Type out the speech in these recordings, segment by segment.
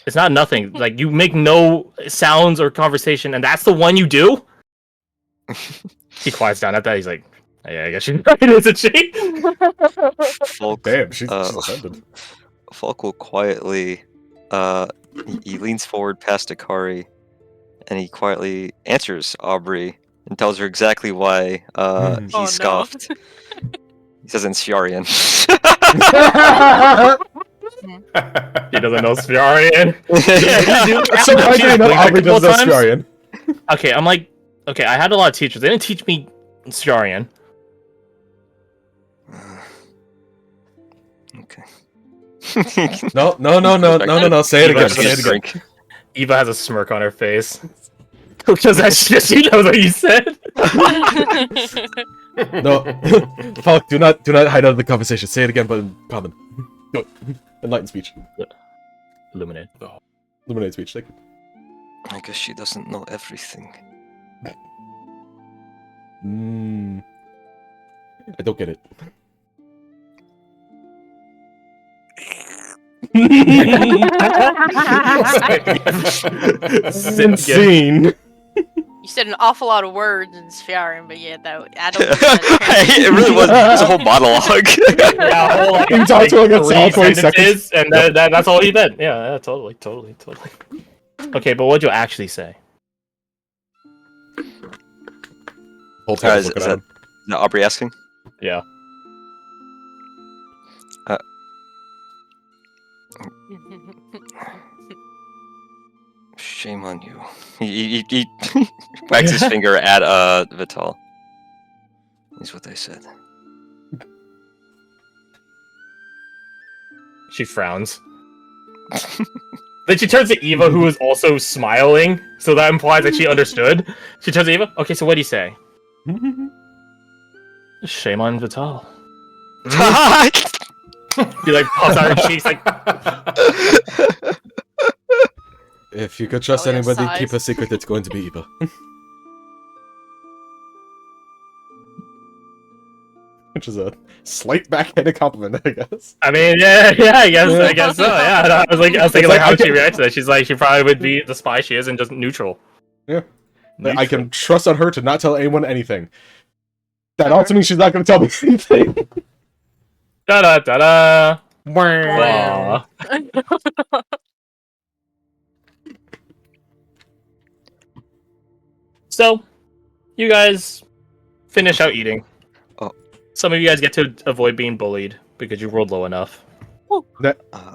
It's not nothing. Like, you make no sounds or conversation, and that's the one you do? He quiets down at that. He's like, yeah, I guess she's right, isn't she? Falk, Damn, she's offended. Falk will quietly, he leans forward past Akari, and he quietly answers Aubrey and tells her exactly why he scoffed. He says in Sfiarian. He doesn't know Sfiarian. So why do I know Aubrey doesn't know Sfiarian? Okay, I'm like, okay, I had a lot of teachers. They didn't teach me Sfiarian. Okay. No. Say it again. Say it again. Eva has a smirk on her face. Because she knows what you said. No, Falk, do not hide out of the conversation. Say it again, but in common. Go. Enlightened speech. Illuminate. Illuminate speech. Thank you. I guess she doesn't know everything. I don't get it. Scene. You said an awful lot of words in Sfiarian, but yeah, I don't think that's It really was. It was a whole monologue. Yeah, whole, like, He talked to like all 20 seconds. And that's all he did. Yeah, totally. Okay, but what'd you actually say? Whole time Is that Aubrey asking? Yeah. Shame on you. He wags his finger at Vital. Is what they said. She frowns. Then she turns to Eva, who is also smiling, so that implies that she understood. She turns to Eva. Okay, so what do you say? Shame on Vital. She like puffs out her cheeks like. If you could trust anybody, keep a secret. It's going to be Eva. Which is a slight backhanded compliment, I guess. I mean, yeah, I guess so. Yeah, I was thinking like how would she react to that? She's like, she probably would be the spy she is and just neutral. Yeah, I can trust on her to not tell anyone anything. That also means she's not going to tell me anything. Da da da da. Wow. So, you guys finish out eating. Oh. Some of you guys get to avoid being bullied because you rolled low enough.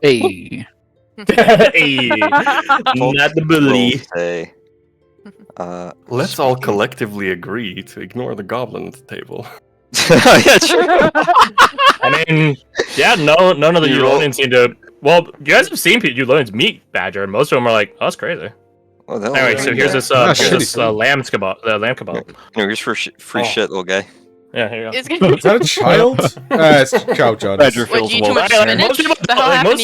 Hey. Hey, not the bully. Say, Let's all collectively agree to ignore the goblin at the table. yeah, true. I mean, yeah, none of the Eulonians seem to. Well, you guys have seen Eulonians meet Badger, and most of them are like, "Oh, that's crazy." Well, Anyway, so here's this lamb kebab. Lamb kebab. Here's for free shit, little guy. Yeah, here you go. Is that a child? It's Chow John. Badger What, fills you eat too one. much Right, like, spinach? most people- What the hell like, happened most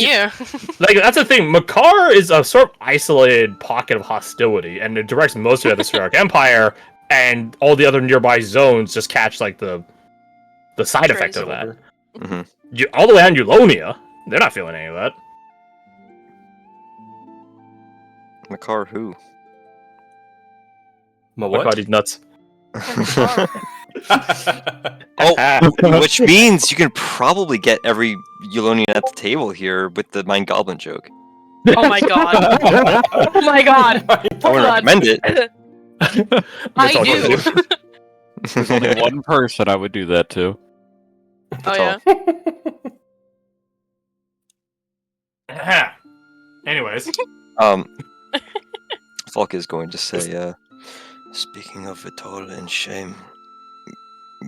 to you? Like, that's the thing. Makar is a sort of isolated pocket of hostility, and it directs most of the Spheric Empire, and all the other nearby zones just catch like the side effect of that. Mm-hmm. All the way on Eulonia, they're not feeling any of that. Makar who? My Makar, what? these nuts. Oh, which means you can probably get every Eulonian at the table here with the Mind Goblin joke. Oh my god. Oh my god. I wouldn't recommend it. I do. There's only one person I would do that to. Oh yeah. Anyways. Falk is going to say, speaking of Vital and shame,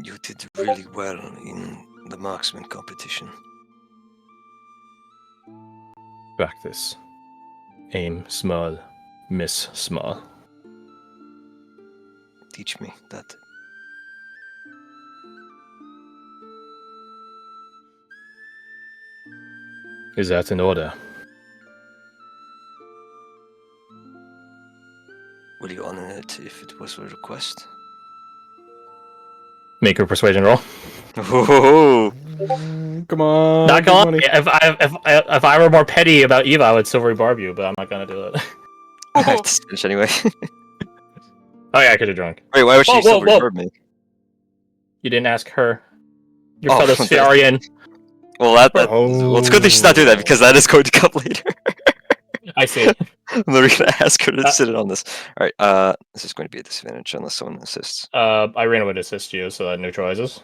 you did really well in the marksman competition. Practice. Aim small, miss small. Teach me that. Is that in order? Will you honor it if it was a request? Make a persuasion roll. Oh, Come on. Not big gonna money. lie, if I were more petty about Eva, I would silvery barb you, but I'm not gonna do it. I have to finish anyway. Oh yeah, I could have drunk. Wait, why would she Whoa, silver whoa. barb me? You didn't ask her. Your Oh, fellow okay. Spharian. Well, well, it's good that she's not doing that because that is going to come later. I see. I'm literally gonna ask her to sit in on this. All right, this is going to be a disadvantage unless someone assists. Irina would assist you, so that neutralizes.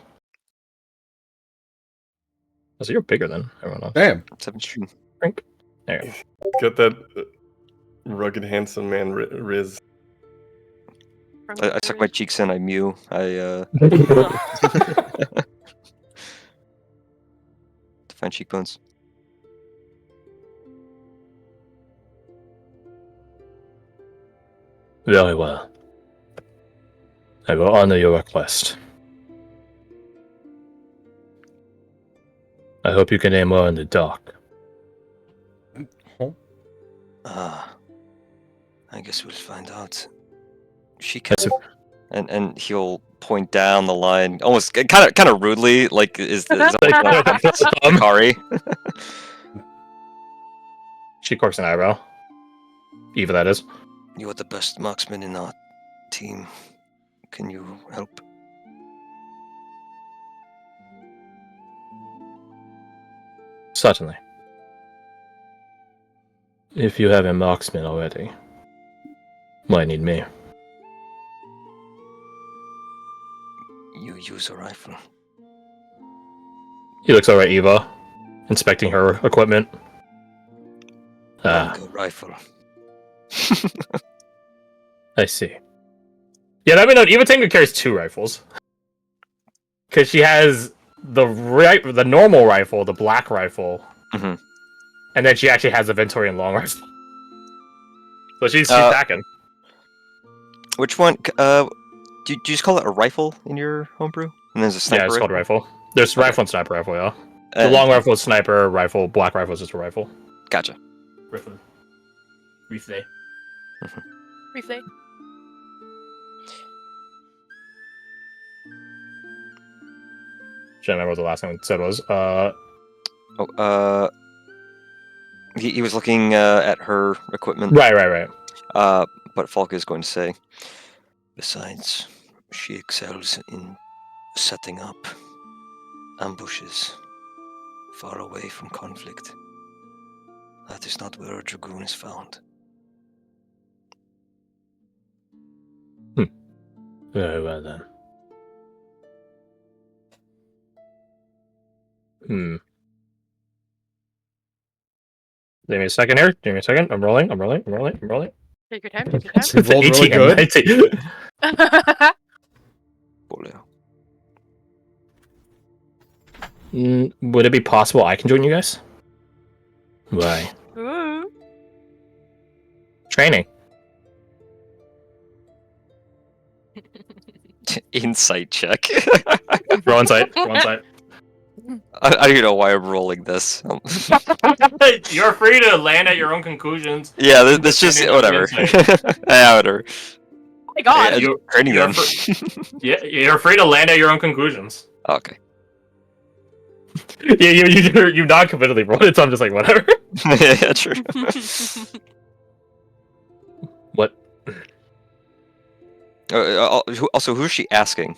Oh, so you're bigger than everyone else. Damn. 17. Drink. There you go. Get that rugged, handsome man, Riz. I suck my cheeks in. I mew. I define cheekbones. Very well. I will honor your request. I hope you can aim more in the dark. I guess we'll find out. She can, and he'll point down the line, almost kind of rudely, like is Kari. She corks an eyebrow. Eva, that is. You are the best marksman in our team. Can you help? Certainly. If you have a marksman already, why need me? You use a rifle. He looks over at Eva, inspecting her equipment. Longer rifle. I see. Yeah, let me know. Eva Tengu carries 2 rifles. Because she has the normal rifle, the black rifle, Mm-hmm. and then she actually has a Venturian long rifle. So she's packing. Which one? Do you just call it a rifle in your homebrew? And there's a sniper. Yeah, it's called rifle. There's rifle and sniper rifle, yeah. The And- long rifle is sniper rifle, black rifle is just a rifle. Gotcha. Rifle. Rifle. Reflay. Can't remember what the last thing it said was. He was looking at her equipment. Right. But Falk is going to say, besides, she excels in setting up ambushes far away from conflict. That is not where a dragoon is found. Very well then. Give me a second here. Give me a second. I'm rolling. Take your time. Take your time. You rolled really good. 19. Would it be possible I can join you guys? Why? Ooh. Training. Insight check. Roll insight. Roll insight. I don't even know why I'm rolling this. You're free to land at your own conclusions. Yeah, this just whatever. Yeah, whatever. Oh my god. Yeah, training them. Yeah, you're free to land at your own conclusions. Okay. Yeah, you non-committally rolled it, so I'm just like, whatever. Yeah, true. What? Also, who's she asking?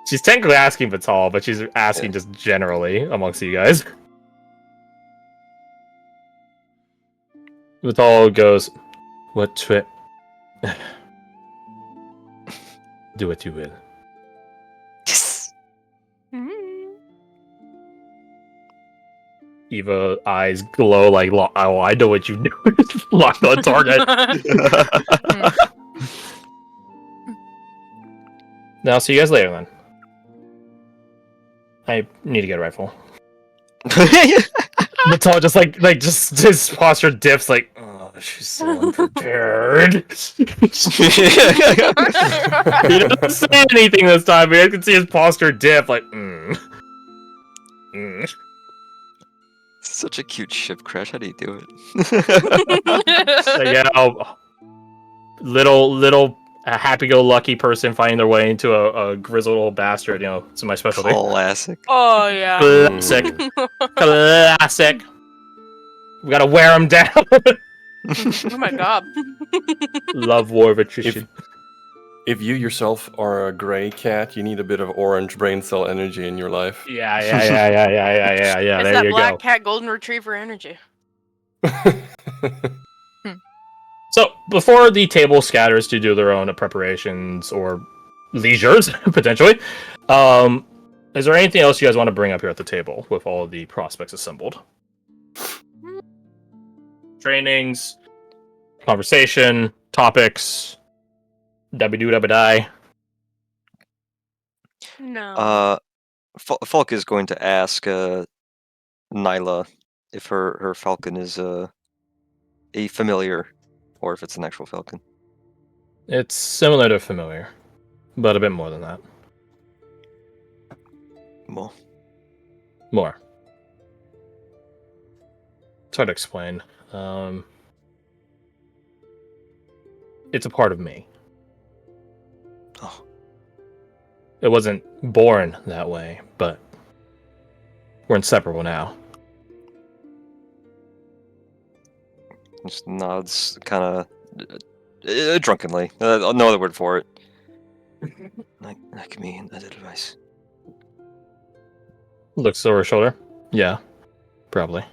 She's technically asking Vital, but she's asking just generally amongst you guys. Vital goes, what trip? Do what you will. Yes. Eva eyes glow like, oh, I know what you do. Locked on target. Now, see you guys later then. I need to get a rifle. Vital just just his posture dips like, oh, she's so unprepared. He doesn't say anything this time, but I can see his posture dip like, Such a cute ship crash. How do you do it? So, yeah, little a happy-go-lucky person finding their way into a grizzled old bastard. You know, it's my specialty. Classic. Oh yeah. Classic. Classic. We gotta wear him down. Oh my god. Love war of attrition. If you yourself are a gray cat, you need a bit of orange brain cell energy in your life. Yeah. It's There that you black go. cat golden retriever energy. So before the table scatters to do their own preparations or leisures potentially, is there anything else you guys want to bring up here at the table with all of the prospects assembled? Trainings, conversation, topics, dabby-doo-dabby-die. No. Falk is going to ask Nyla if her falcon is a familiar, or if it's an actual falcon. It's similar to familiar, but a bit more than that. Well, More. It's hard to explain. It's a part of me. oh, It wasn't born that way, but we're inseparable now. just nods, kind of drunkenly. No other word for it. Like me and that advice. Looks over her shoulder. Yeah, probably.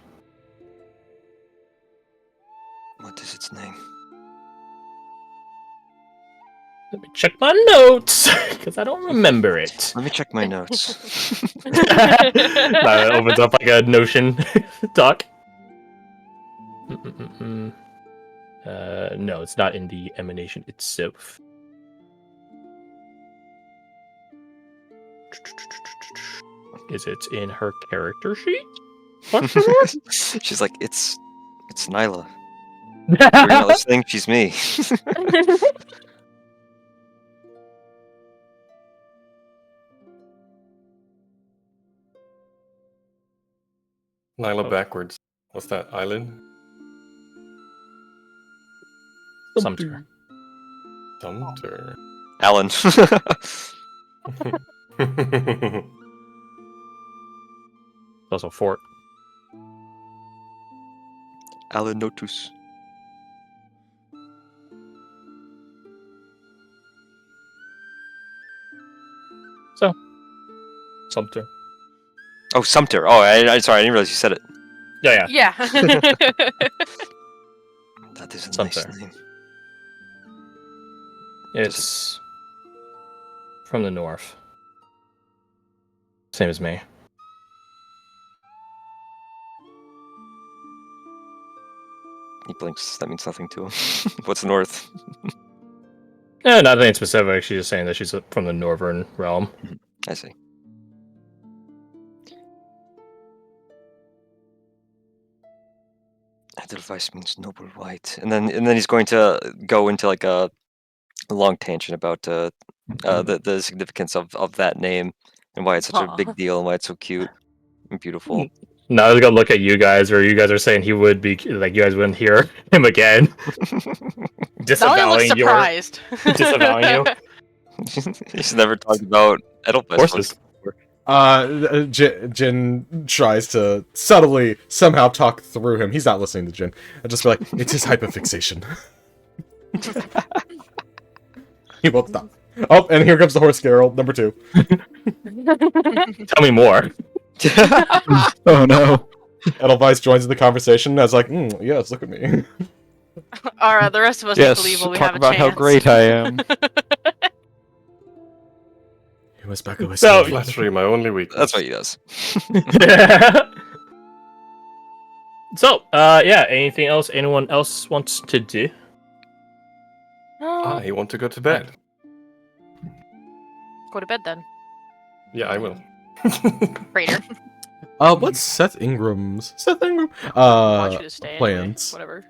What is its name? Let me check my notes, because I don't remember it. Let me check my notes. That opens up like a Notion doc. No, it's not in the emanation itself. Is it in her character sheet? She's like, it's Nyla. You're not listening. She's me. Nyla backwards. What's that? Island? Sumter. Sumter. Alan. Also Fort. Alan Notus. Sumter. Oh, Sumter. Oh, I sorry, I didn't realize you said it. Yeah. Yeah. That is a Sumter. nice name. It's from the north. Same as me. He blinks. That means nothing to him. What's north? Yeah, nothing specific. She's just saying that she's from the northern realm. I see. Edelweiss means noble white, and then he's going to go into like a long tangent about the significance of that name and why it's such a big deal and why it's so cute and beautiful. Now I was gonna look at you guys, or you guys are saying he would be like you guys wouldn't hear him again. Dolly looks Disavowing your, surprised. disavowing you. He's never talked about Edelweiss. Horses. Jin tries to subtly somehow talk through him. He's not listening to Jin. And just be like, it's his hyperfixation. He won't stop. Oh, and here comes the horse girl, number 2. Tell me more. Oh no. Edelweiss joins in the conversation and is like, yes, look at me. Alright, the rest of us Yes, believe we talk have a about chance. how great I am. He was back away. So- Flattery, my only weakness. That's what he does. So, yeah. Anything else? Anyone else wants to do? I want to go to bed. Go to bed then. Yeah, I will. Raider. What's Seth Ingram's? Want you to stay plans. anyway. Whatever.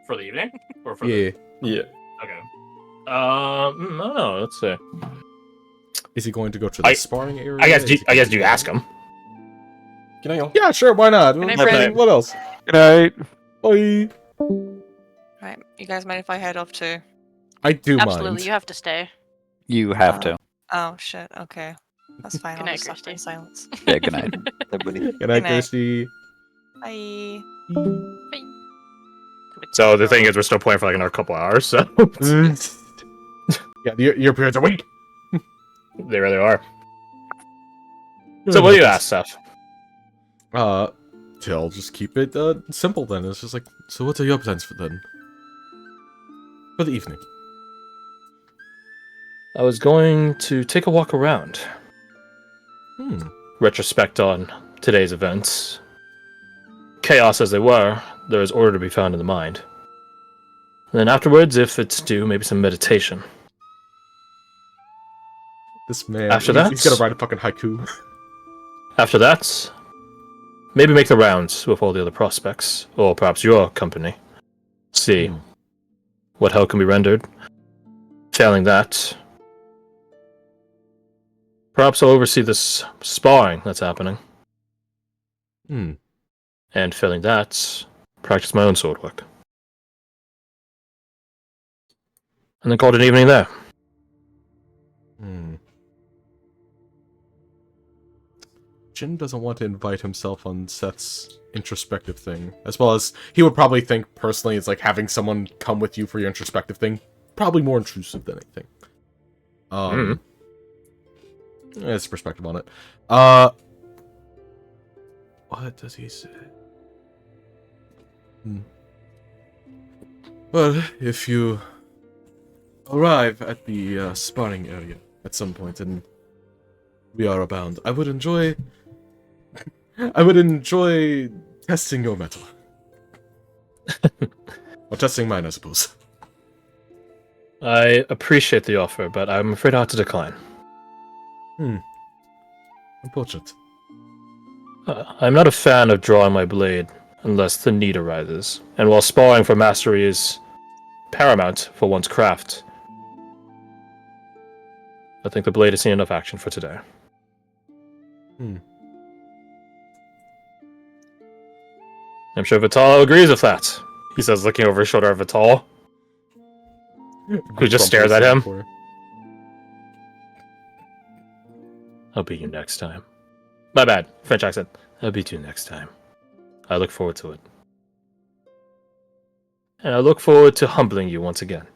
For the evening? Or for Yeah. Yeah. Okay. I don't know. Let's see. Is he going to go to the sparring area? I guess. Is he I guess. going Do you to- ask him? Can I go? Yeah, sure. Why not? Good night, What- Brandon. What else? Good night. Bye. Right, you guys mind if I head off too? I do Absolutely, mind. you have to stay. You have to. Oh shit. Okay, that's fine. Good I'll night, just suffer Christy. in silence. Yeah, good night. Everybody. Good night, night. Kirsty. Bye. So the thing is, we're still playing for like another couple hours, so Yeah, your periods are weak. they really are. So what do you ask, Seth? Till just keep it simple then. It's just like, so what are your plans for then? For the evening. I was going to take a walk around. Retrospect on today's events. Chaos as they were, there is order to be found in the mind. And then afterwards, if it's due, maybe some meditation. This man, After that? he's gonna write a fucking haiku. After that, maybe make the rounds with all the other prospects, or perhaps your company. See what help can be rendered. Failing that, perhaps I'll oversee this sparring that's happening. And failing that, practice my own sword work. And then call it an evening there. Jin doesn't want to invite himself on Seth's introspective thing. As well as, he would probably think, personally, it's like having someone come with you for your introspective thing. Probably more intrusive than anything. His perspective on it. What does he say? Well, if you arrive at the sparring area at some point and we are abound, I would enjoy testing your metal. Or testing mine, I suppose. I appreciate the offer, but I'm afraid I have to decline. Unfortunate. I'm not a fan of drawing my blade unless the need arises, and while sparring for mastery is paramount for one's craft, I think the blade has seen enough action for today. I'm sure Vital agrees with that, he says, looking over his shoulder at Vital, who just stares at him. I'll beat you next time. My bad, French accent. I'll beat you next time. I look forward to it. And I look forward to humbling you once again.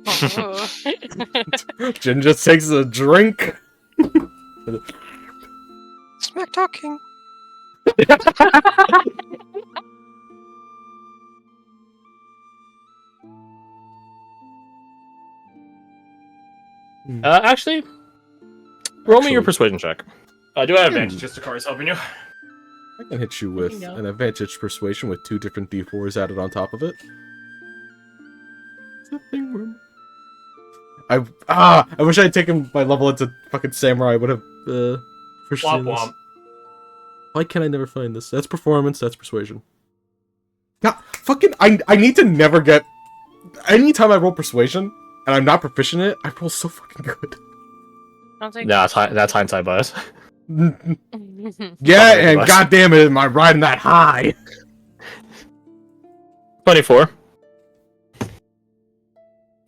Oh. Jin just takes a drink. Smack talking. Actually, roll me your persuasion check. I do have advantage, just the card's helping you. I can hit you with an advantage persuasion with 2 different d4s added on top of it. Is that thing room? I wish I had taken my level into fucking samurai. I would have foreseen this. Why can I never find this? That's performance, that's persuasion. God, fucking I need to never get. Anytime I roll persuasion and I'm not proficient in it, I roll so fucking good. Yeah, that's hindsight bias. Yeah, and goddamn it, am I riding that high? 24.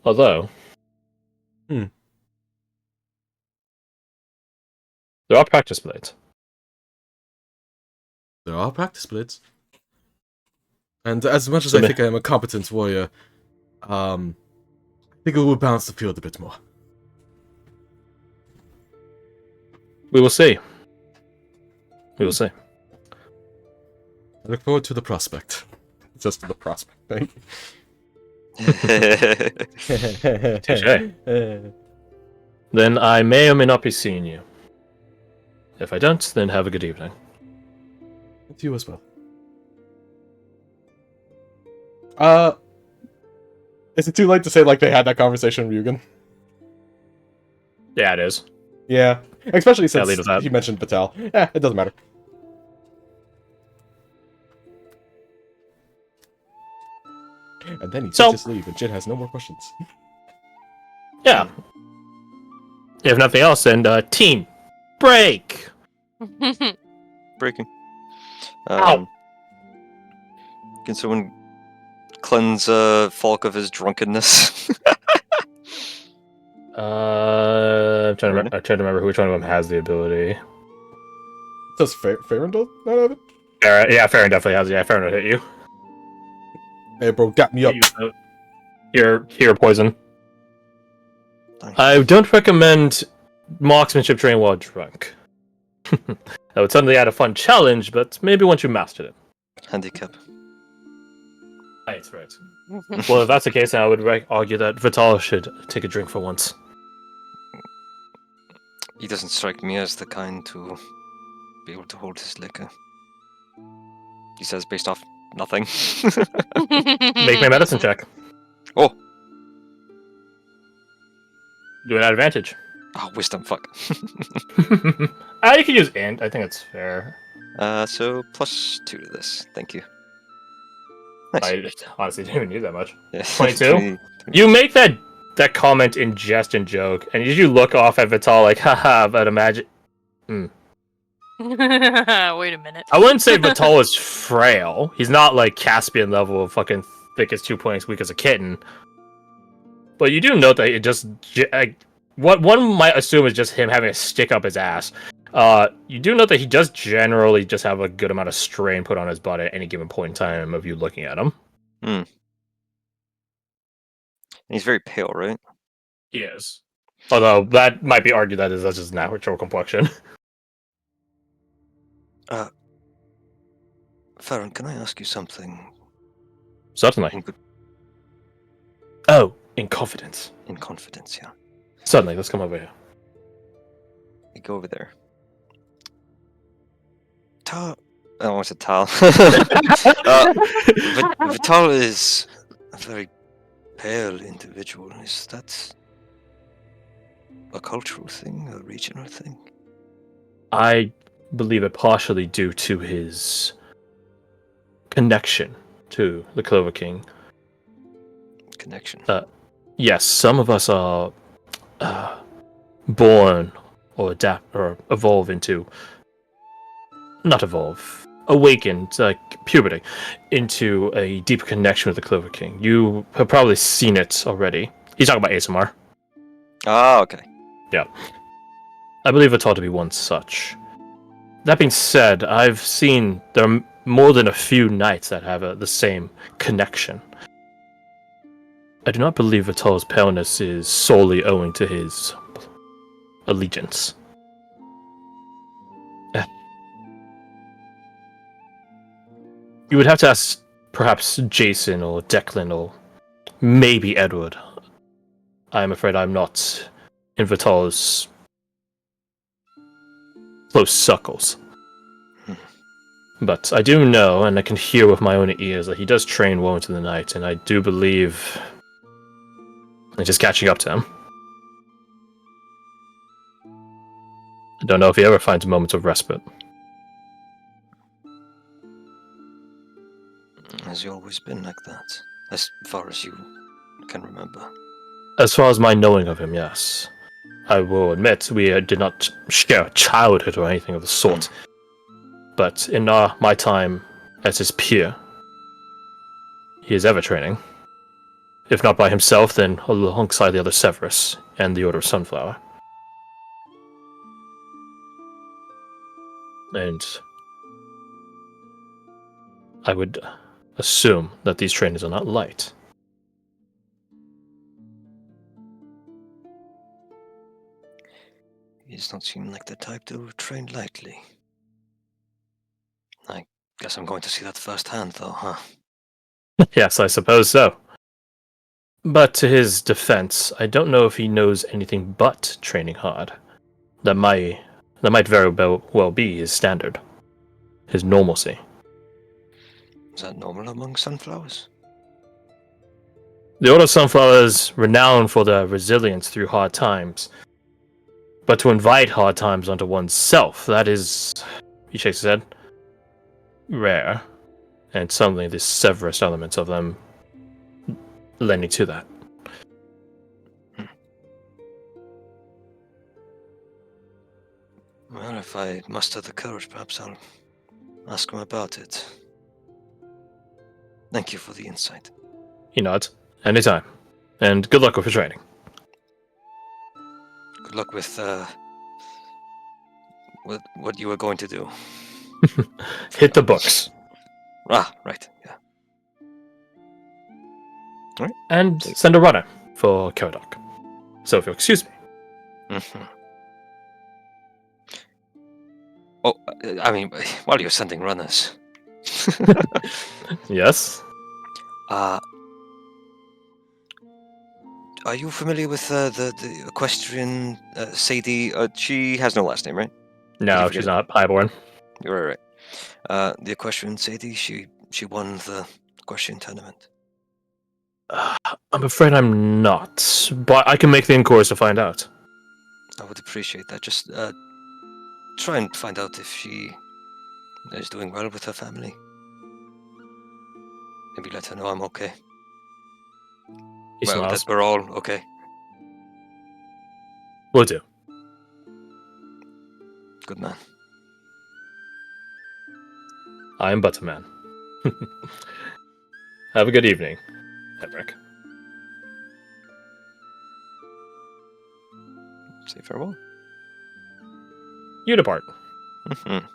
Although, there are practice blades. There are practice blades. And as much as I think I am a competent warrior, I think it will balance the field a bit more. We will see. We will see. I look forward to the prospect. Just to the prospect thing. Touché. Then I may or may not be seeing you. If I don't, then have a good evening. To you as well. Is it too late to say like they had that conversation, Ryugen? Yeah, it is. Yeah, especially since lead with that. he mentioned Patel. It doesn't matter. And then he takes his leave, and Jin has no more questions. Yeah. If nothing else, then team break. Breaking. Ow. Can someone cleanse Falk of his drunkenness? trying to remember which one of them has the ability. Does Farron not have it? Yeah, Farron definitely has it. Yeah, Farron would hit you. Hey, bro, got me up. Here, poison. Thank I don't recommend marksmanship training while drunk. That would certainly add a fun challenge, but maybe once you mastered it. Handicap. Right. Well, if that's the case, then I would argue that Vital should take a drink for once. He doesn't strike me as the kind to be able to hold his liquor. He says based off nothing. Make my medicine check. Oh! Do it at advantage. Oh, wisdom, fuck. You can use int. I think it's fair. So +2 to this. Thank you. Nice. I honestly didn't even need that much. Yeah. 22? You make that comment in jest and joke, and you look off at Vital like, haha, but imagine... Wait a minute. I wouldn't say Vital is frail. He's not like Caspian level of fucking thick as 2 points, weak as a kitten. But you do note that it just... what one might assume is just him having a stick up his ass. You do note that he does generally just have a good amount of strain put on his body at any given point in time of you looking at him. And he's very pale, right? He is. Although, that might be argued that that's just natural complexion. Farron, can I ask you something? Certainly. Oh, in confidence. In confidence, yeah. Certainly, let's come over here. We go over there. Tal... I want to Tal. Vital is a very pale individual. Is that a cultural thing, a regional thing? I believe it partially due to his connection to the Clover King. Connection. Yes, some of us are born or adapt or evolve into... Not evolve. Awakened, like puberty, into a deeper connection with the Clover King. You have probably seen it already. He's talking about ASMR. Ah, okay. Yeah. I believe it's ought to be one such. That being said, I've seen there are more than a few knights that have the same connection. I do not believe Vital's paleness is solely owing to his allegiance. You would have to ask perhaps Jason or Declan or maybe Edward. I'm afraid I'm not in Vital's close circles. But I do know, and I can hear with my own ears, that he does train well into the night, and I do believe it's just catching up to him. I don't know if he ever finds moments of respite. Has he always been like that? As far as you can remember? As far as my knowing of him, yes. I will admit, we did not share a childhood or anything of the sort. But in my time as his peer, he is ever training. If not by himself, then alongside the other Severus and the Order of Sunflower. And I would assume that these trainings are not light. He does not seem like the type to train lightly. I guess I'm going to see that firsthand, though, huh? Yes, I suppose so. But to his defense, I don't know if he knows anything but training hard. That might very well be his standard. His normalcy. Is that normal among sunflowers? The Order of Sunflower is renowned for their resilience through hard times. But to invite hard times onto oneself, that is, he shakes his head, rare. And suddenly the Severus elements of them lending to that. Well, if I muster the courage, perhaps I'll ask him about it. Thank you for the insight. He nods. Anytime. And good luck with your training. Good luck with what you were going to do. Hit the books. Ah, right. Yeah. And send a runner for Kodok. So if you'll excuse me. Mm-hmm. Oh, I mean, while you're sending runners. Yes? Are you familiar with the equestrian Sadie? She has no last name, right? No, she's not highborn. You're right. The equestrian Sadie, she won the equestrian tournament. I'm afraid I'm not, but I can make the inquiries to find out. I would appreciate that. Just try and find out if she is doing well with her family. Maybe let her know I'm okay. He Well, smiles. that we're all okay. Will do. Good man. I am but a man. Have a good evening, Henrik. Say farewell. You depart. Mm-hmm.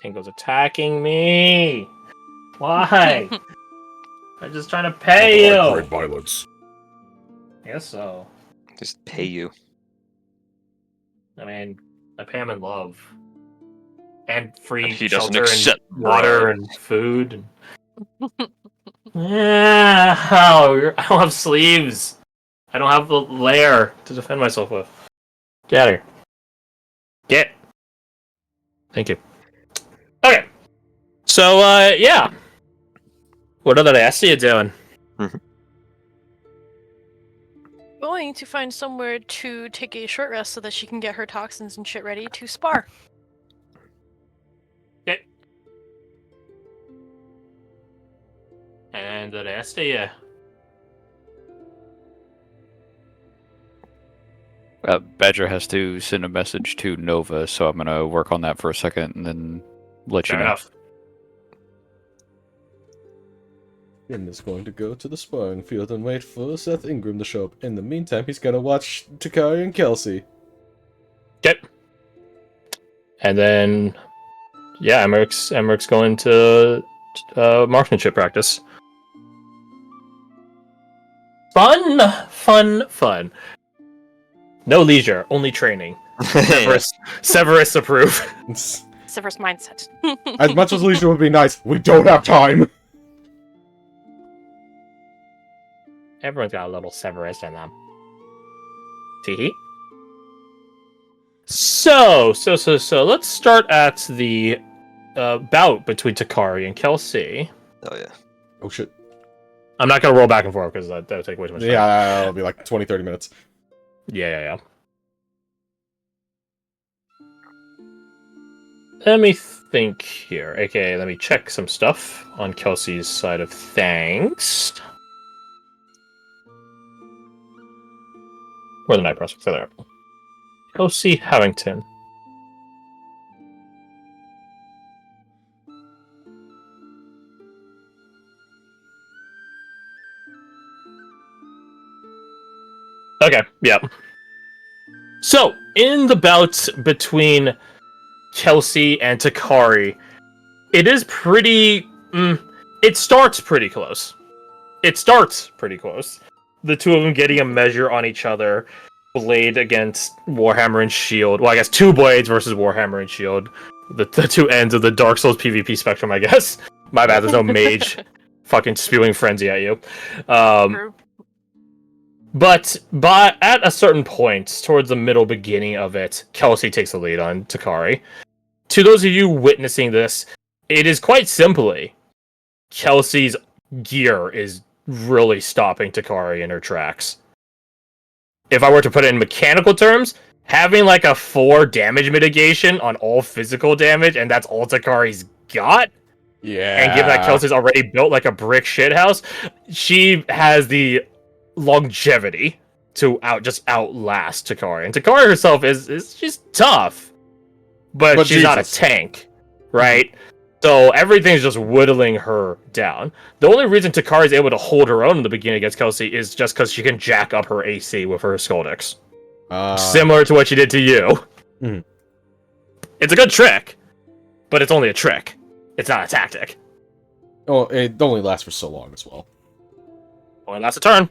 Tingo's attacking me. Why? I'm just trying to pay you. Great violence. I guess so. Just pay you. I mean, I pay him in love. And free And he doesn't shelter accept and water bribe. and food. Yeah, I don't have sleeves. I don't have the lair to defend myself with. Get out of here. Get. Thank you. Okay. So, yeah. What other ass are you doing? Going to find somewhere to take a short rest so that she can get her toxins and shit ready to spar. Okay. And the rest of you. Badger has to send a message to Nova, so I'm gonna work on that for a second and then let Fair you know. enough. Finn is going to go to the sparring field and wait for Seth Ingram to show up. In the meantime, he's gonna watch Takari and Kelsey. Okay. And then, yeah, Emmerich's going to marksmanship practice. Fun. No leisure, only training. Severus approve. Severus mindset. As much as leisure would be nice, we don't have time! Everyone's got a little Severus in them. Teehee. So, let's start at the bout between Takari and Kelsey. Oh yeah. Oh shit. I'm not gonna roll back and forth because that would take way too much time. Yeah, it'll be like 20-30 minutes. Yeah. Let me think here. Okay, let me check some stuff on Kelsey's side of things. Where are the night prospects? There. Kelsey Harrington. Okay, yeah. So, in the bout between Kelsey and Takari, it is pretty... it starts pretty close. The two of them getting a measure on each other. Blade against Warhammer and Shield. Well, I guess two blades versus Warhammer and Shield. The two ends of the Dark Souls PvP spectrum, I guess. My bad, there's no mage fucking spewing frenzy at you. True. But at a certain point, towards the middle beginning of it, Kelsey takes the lead on Takari. To those of you witnessing this, it is quite simply Kelsey's gear is really stopping Takari in her tracks. If I were to put it in mechanical terms, having like a 4 damage mitigation on all physical damage, and that's all Takari's got, Yeah. and given that Kelsey's already built like a brick shithouse, she has the longevity to outlast Takari. And Takari herself is she's tough, but she's not a Jesus. tank, right? So everything's just whittling her down. The only reason Takari is able to hold her own in the beginning against Kelsey is just because she can jack up her AC with her Scoldix. Similar to what she did to you. Mm. It's a good trick, but it's only a trick. It's not a tactic. Oh, it only lasts for so long as well. Only lasts a turn.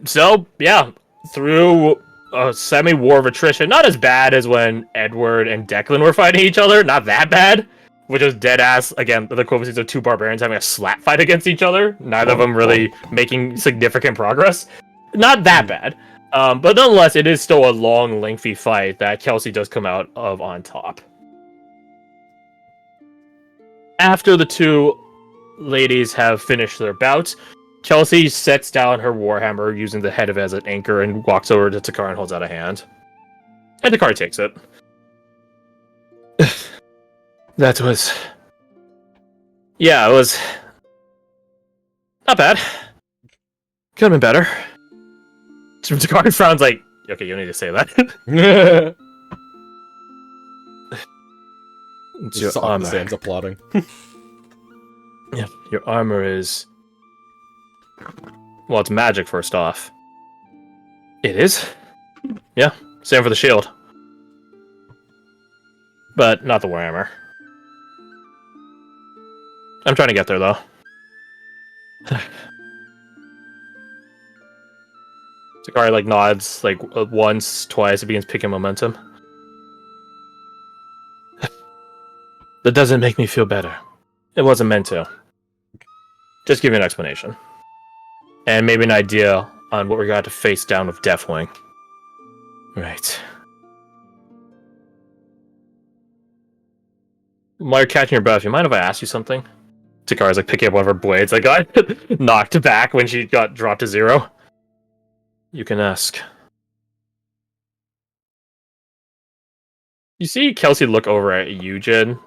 So, yeah, through a semi-war of attrition, not as bad as when Edward and Declan were fighting each other, not that bad, which was dead-ass, again, the equivalencies of two barbarians having a slap fight against each other, neither of them really making significant progress. Not that bad, but nonetheless, it is still a long, lengthy fight that Kelsey does come out of on top. After the two ladies have finished their bouts, Chelsea sets down her warhammer using the head of it as an anchor and walks over to Takar and holds out a hand. And Takar takes it. That was... Yeah, it was... not bad. Could have been better. Takar frowns like, okay, you don't need to say that. Just off the sands applauding. Yeah, your armor is... Well, it's magic, first off. It is? Yeah, same for the shield. But not the warhammer. I'm trying to get there, though. Takari, like, nods, like, once, twice, it begins picking momentum. That doesn't make me feel better. It wasn't meant to. Just give you an explanation. And maybe an idea on what we're going to have to face down with Deathwing. Right. While you're catching your breath, you mind if I ask you something? Takara's like picking up one of her blades. Like, got knocked back when she got dropped to 0. You can ask. You see Kelsey look over at you, Jin.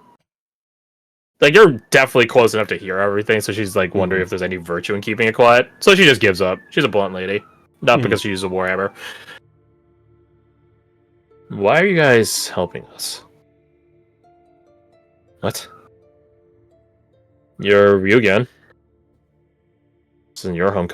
Like, you're definitely close enough to hear everything, so she's like wondering if there's any virtue in keeping it quiet. So she just gives up. She's a blunt lady. Not because she used a warhammer. Why are you guys helping us? What? You're Ryugen. This isn't your home